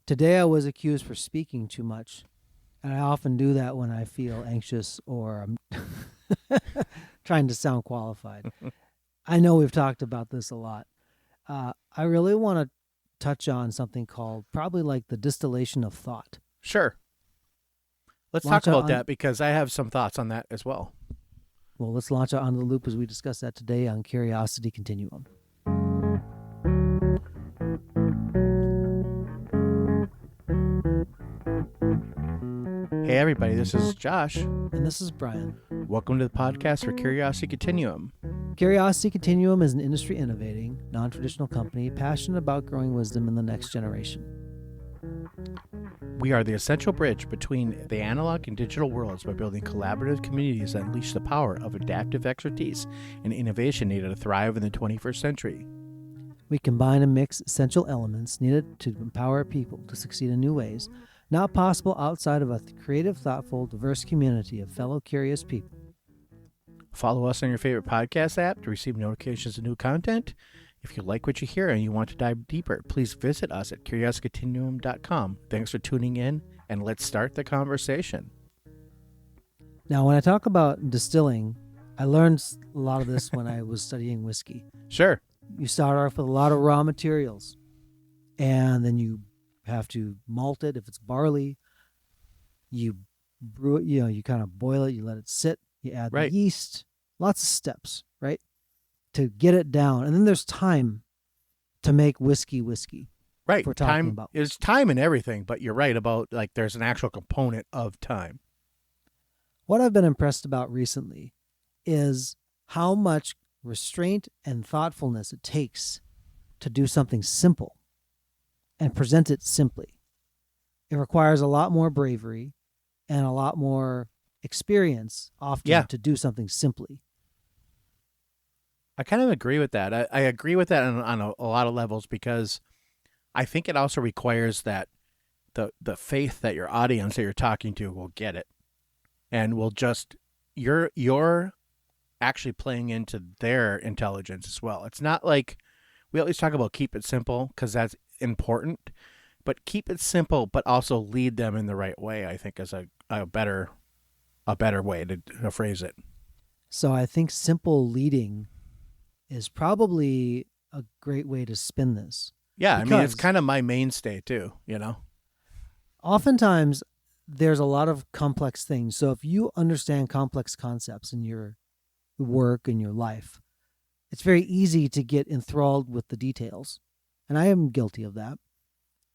Today I was accused for speaking too much, and I often do that when I feel anxious or I'm trying to sound qualified. I know we've talked about this a lot. I really want to touch on something called probably like the distillation of thought. Sure. Let's Launch talk out about on, that because I have some thoughts on that as well. Well, let's launch out onto the loop as we discuss that today on Curiosity Continuum. Hey, everybody, this is Josh. And this is Brian. Welcome to the podcast for Curiosity Continuum. Curiosity Continuum is an industry innovating, non-traditional company passionate about growing wisdom in the next generation. We are the essential bridge between the analog and digital worlds by building collaborative communities that unleash the power of adaptive expertise and innovation needed to thrive in the 21st century. We combine and mix essential elements needed to empower people to succeed in new ways, not possible outside of a creative, thoughtful, diverse community of fellow curious people. Follow us on your favorite podcast app to receive notifications of new content. If you like what you hear and you want to dive deeper, please visit us at curiositycontinuum.com. Thanks for tuning in, and let's start the conversation. Now, when I talk about distilling, I learned a lot of this when I was studying whiskey. Sure. You start off with a lot of raw materials, and then you have to malt it. If it's barley, you brew it, you kind of boil it, you let it sit, you add the yeast, lots of steps, right, to get it down. And then there's time to make whiskey. Right. We're talking about. There's time in everything, but you're right about there's an actual component of time. What I've been impressed about recently is how much restraint and thoughtfulness it takes to do something simple and present it simply. It requires a lot more bravery and a lot more experience often to do something simply. I kind of agree with that. I agree with that on a lot of levels because I think it also requires that the faith that your audience that you're talking to will get it and will just you're actually playing into their intelligence as well. It's not like we always talk about keep it simple because that's important, but keep it simple but also lead them in the right way, I think is a better way to phrase it. So I think simple leading is probably a great way to spin this. Yeah, I mean, it's kind of my mainstay too, Oftentimes, there's a lot of complex things. So if you understand complex concepts in your work and your life, it's very easy to get enthralled with the details. And I am guilty of that.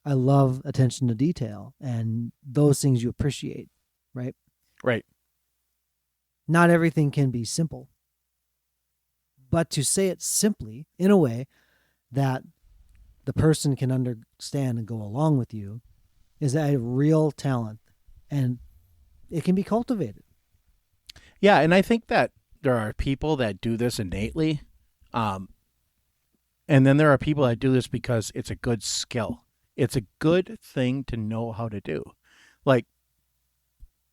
I love attention to detail and those things you appreciate, right? Right. Not everything can be simple. But to say it simply in a way that the person can understand and go along with you is a real talent, and it can be cultivated. Yeah, and I think that there are people that do this innately, and then there are people that do this because it's a good skill. It's a good thing to know how to do.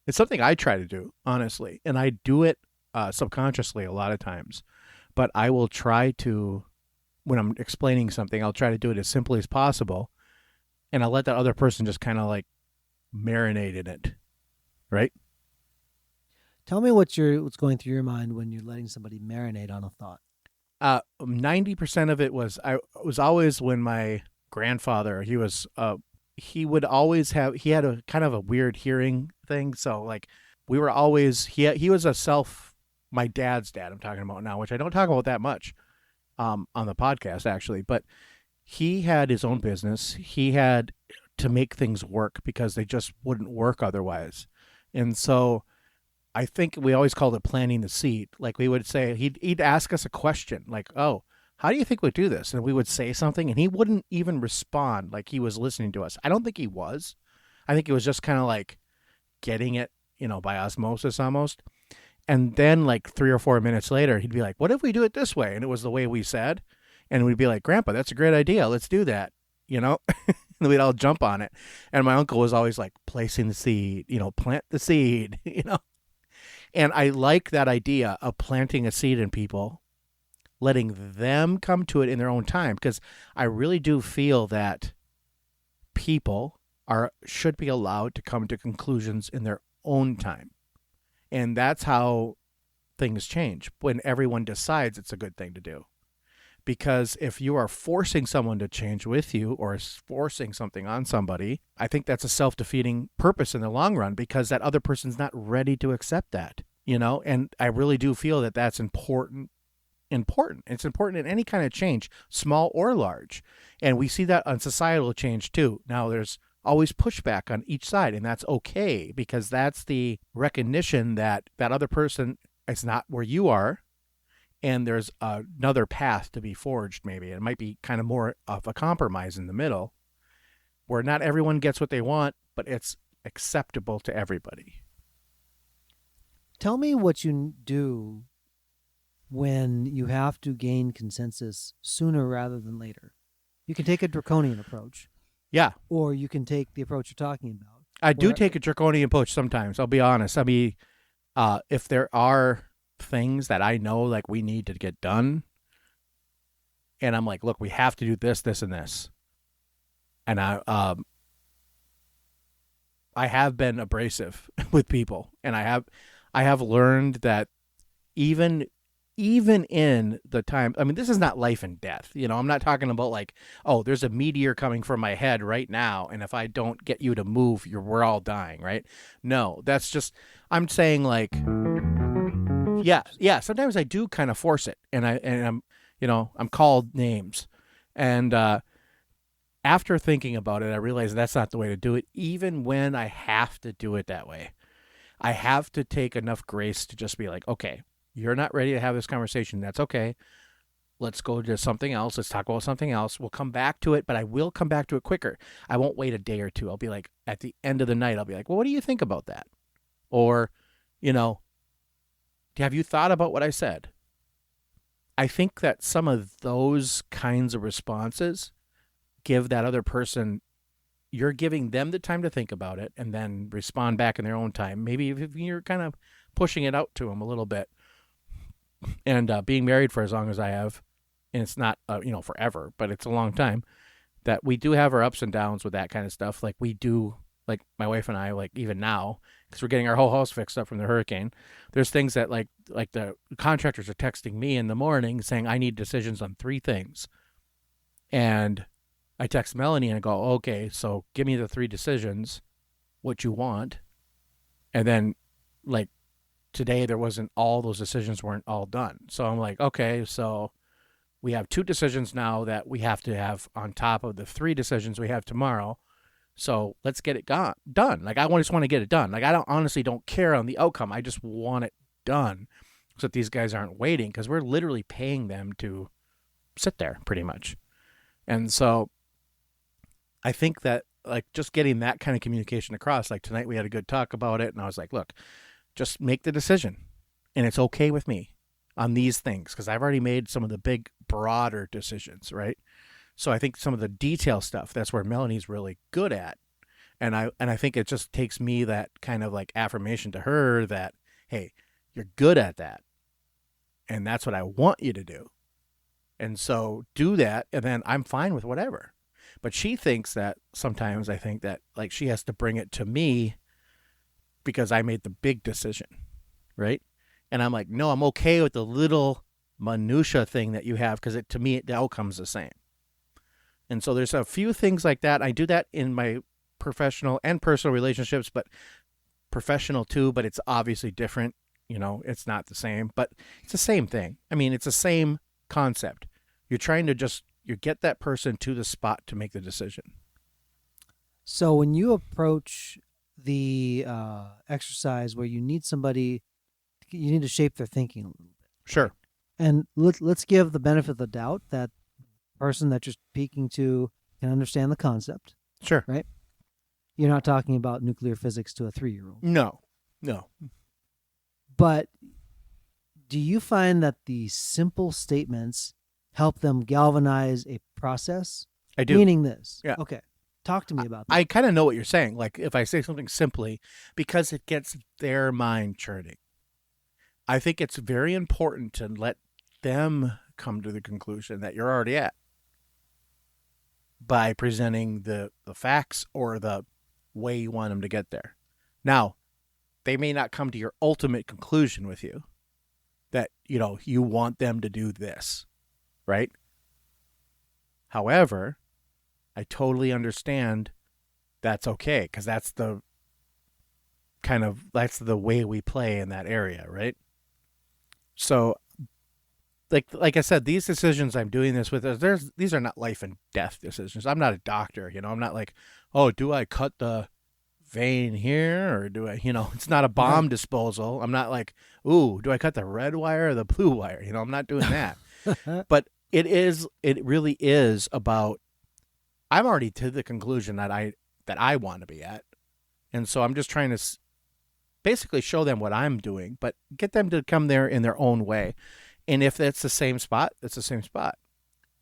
It's something I try to do, honestly, and I do it subconsciously a lot of times. But I will try to, when I'm explaining something, I'll try to do it as simply as possible. And I'll let that other person just kind of marinate in it. Right? Tell me what's going through your mind when you're letting somebody marinate on a thought. 90% of it was always when my grandfather, he would always he had a kind of a weird hearing thing. So we were always, he was my dad's dad I'm talking about now, which I don't talk about that much on the podcast actually, but he had his own business. He had to make things work because they just wouldn't work otherwise. And so I think we always called it planting the seed. We would say, he'd ask us a question oh, how do you think we'd do this? And we would say something and he wouldn't even respond like he was listening to us. I don't think he was. I think he was just kind of getting it, by osmosis almost. And then 3 or 4 minutes later, he'd be like, what if we do it this way? And it was the way we said. And we'd be like, Grandpa, that's a great idea. Let's do that. And we'd all jump on it. And my uncle was always placing the seed, plant the seed, And I like that idea of planting a seed in people, letting them come to it in their own time. Because I really do feel that people should be allowed to come to conclusions in their own time. And that's how things change, when everyone decides it's a good thing to do. Because if you are forcing someone to change with you or forcing something on somebody, I think that's a self-defeating purpose in the long run, because that other person's not ready to accept that, and I really do feel that that's important. It's important in any kind of change, small or large. And we see that on societal change too. Now there's always pushback on each side, and that's okay, because that's the recognition that that other person is not where you are, and there's another path to be forged. Maybe it might be kind of more of a compromise in the middle, where not everyone gets what they want, but it's acceptable to everybody. Tell me what you do when you have to gain consensus sooner rather than later. You can take a draconian approach. Yeah. Or you can take the approach you're talking about. I do take a draconian approach sometimes. I'll be honest. I mean, if there are things that I know like we need to get done, and I'm like, look, we have to do this, this, and this, and I have been abrasive with people, and I have learned that even in the time, I mean, this is not life and death. I'm not talking about like, oh, there's a meteor coming from my head right now, and if I don't get you to move, we're all dying, right? No, that's just, I'm saying like, yeah. Sometimes I do kind of force it, and I'm called names, and after thinking about it, I realize that's not the way to do it. Even when I have to do it that way, I have to take enough grace to just be like, okay, you're not ready to have this conversation. That's okay. Let's go to something else. Let's talk about something else. We'll come back to it, but I will come back to it quicker. I won't wait a day or two. I'll be like, at the end of the night, I'll be like, well, what do you think about that? Or, have you thought about what I said? I think that some of those kinds of responses give that other person, you're giving them the time to think about it and then respond back in their own time. Maybe if you're kind of pushing it out to them a little bit. And being married for as long as I have, and it's not, forever, but it's a long time, that we do have our ups and downs with that kind of stuff. Like we do, like my wife and I, like even now, because we're getting our whole house fixed up from the hurricane, there's things that like the contractors are texting me in the morning saying I need decisions on 3 things. And I text Melanie and I go, okay, so give me the 3 decisions, what you want. And then like today all those decisions weren't all done. So I'm like, okay, so we have 2 decisions now that we have to have on top of the 3 decisions we have tomorrow. So let's get it done. Like I just want to get it done. Like I honestly don't care on the outcome. I just want it done so that these guys aren't waiting, because we're literally paying them to sit there pretty much. And so I think that like just getting that kind of communication across, like tonight we had a good talk about it, and I was like, look, just make the decision, and it's okay with me on these things, because I've already made some of the big, broader decisions, right? So I think some of the detail stuff, that's where Melanie's really good at. And I think it just takes me that kind of like affirmation to her that, hey, you're good at that. And that's what I want you to do. And so do that, and then I'm fine with whatever. But she thinks that sometimes I think that like she has to bring it to me because I made the big decision, right? And I'm like, no, I'm okay with the little minutia thing that you have, because to me, the outcome's the same. And so there's a few things like that. I do that in my professional and personal relationships, but professional too, but it's obviously different. It's not the same, but it's the same thing. I mean, it's the same concept. You're trying to you get that person to the spot to make the decision. So when you approach the exercise where you need somebody, you need to shape their thinking a little bit. Sure. And let's give the benefit of the doubt that person that you're speaking to can understand the concept. Sure. Right? You're not talking about nuclear physics to a 3-year-old. No. But do you find that the simple statements help them galvanize a process? I do. Meaning this. Yeah. Okay. Talk to me about that. I kind of know what you're saying. Like if I say something simply, because it gets their mind churning. I think it's very important to let them come to the conclusion that you're already at. by presenting the facts or the way you want them to get there. Now, they may not come to your ultimate conclusion with you that, you want them to do this, right? However, I totally understand that's okay, because that's the way we play in that area, right? So, like I said, these decisions I'm doing this with, these are not life and death decisions. I'm not a doctor, I'm not like, oh, do I cut the vein here or do I, it's not a bomb Right. disposal. I'm not like, ooh, do I cut the red wire or the blue wire? I'm not doing that. But it really is about, I'm already to the conclusion that I want to be at. And so I'm just trying to basically show them what I'm doing, but get them to come there in their own way. And if it's the same spot, it's the same spot.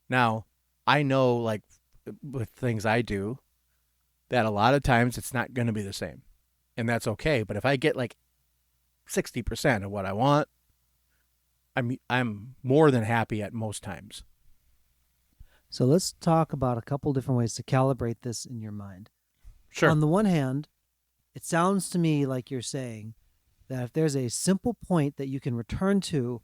Now, I know, like, with things I do, that a lot of times it's not going to be the same. And that's okay. But if I get like 60% of what I want, I'm more than happy at most times. So let's talk about a couple different ways to calibrate this in your mind. Sure. On the one hand, it sounds to me like you're saying that if there's a simple point that you can return to,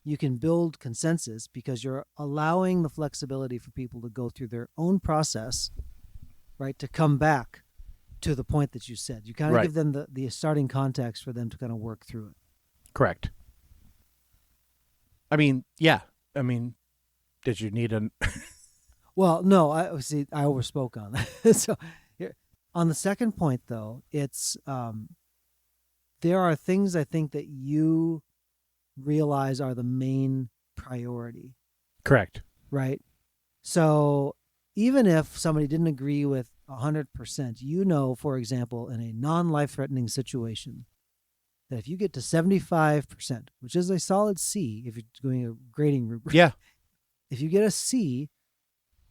you can build consensus because you're allowing the flexibility for people to go through their own process, right, to come back to the point that you said. You kind of give them the starting context for them to kind of work through it. Correct. I mean, yeah. I mean, did you need an... Well, no, I overspoke on that. So here, on the second point, though, it's there are things I think that you realize are the main priority. Correct. Right? So even if somebody didn't agree with 100%, for example, in a non-life-threatening situation, that if you get to 75%, which is a solid C if you're doing a grading rubric. Yeah. If you get a C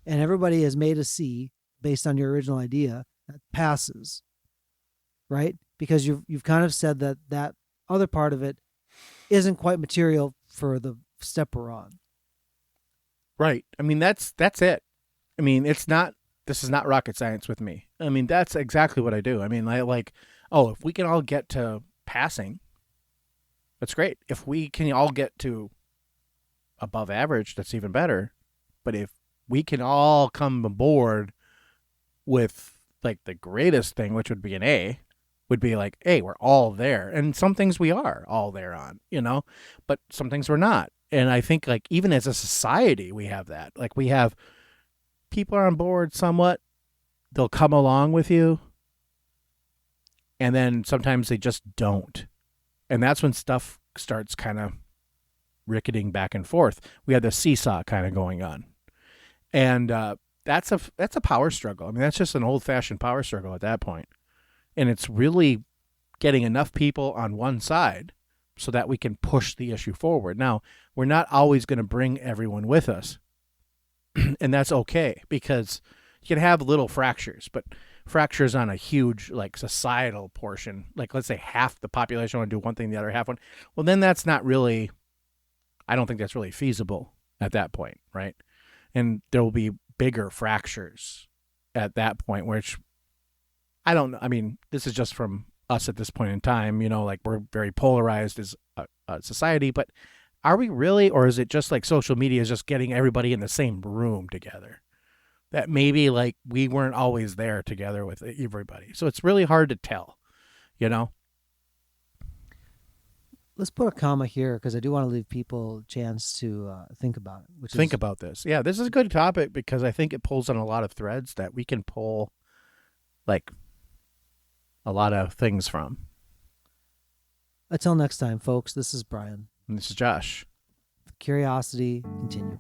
and everybody has made a C based on your original idea, that passes, right? Because you've kind of said that other part of it isn't quite material for the step we're on. Right. I mean, that's it. I mean, this is not rocket science with me. I mean, that's exactly what I do. I mean, if we can all get to passing, that's great. If we can all get to above average, that's even better. But if we can all come aboard with like the greatest thing, which would be an A, would be like, hey, we're all there. And some things we are all there on, but some things we're not. And I think, like, even as a society, we have that. Like, we have people are on board somewhat. They'll come along with you. And then sometimes they just don't. And that's when stuff starts kind of ricketing back and forth. We have the seesaw kind of going on. And that's a power struggle. I mean, that's just an old-fashioned power struggle at that point. And it's really getting enough people on one side so that we can push the issue forward. Now, we're not always going to bring everyone with us. And that's okay, because you can have little fractures, but fractures on a huge, like, societal portion, like, let's say half the population want to do one thing, the other half one. Well, then that's not really, I don't think that's really feasible at that point, right? And there will be bigger fractures at that point, which I don't know. I mean, this is just from us at this point in time, like, we're very polarized as a society, but are we really? Or is it just like social media is just getting everybody in the same room together? That maybe, like, we weren't always there together with everybody. So it's really hard to tell, Let's put a comma here because I do want to leave people a chance to think about it. Think about this. Yeah, this is a good topic because I think it pulls on a lot of threads that we can pull, like, a lot of things from. Until next time, folks, this is Brian. And this is Josh. Curiosity Continuum.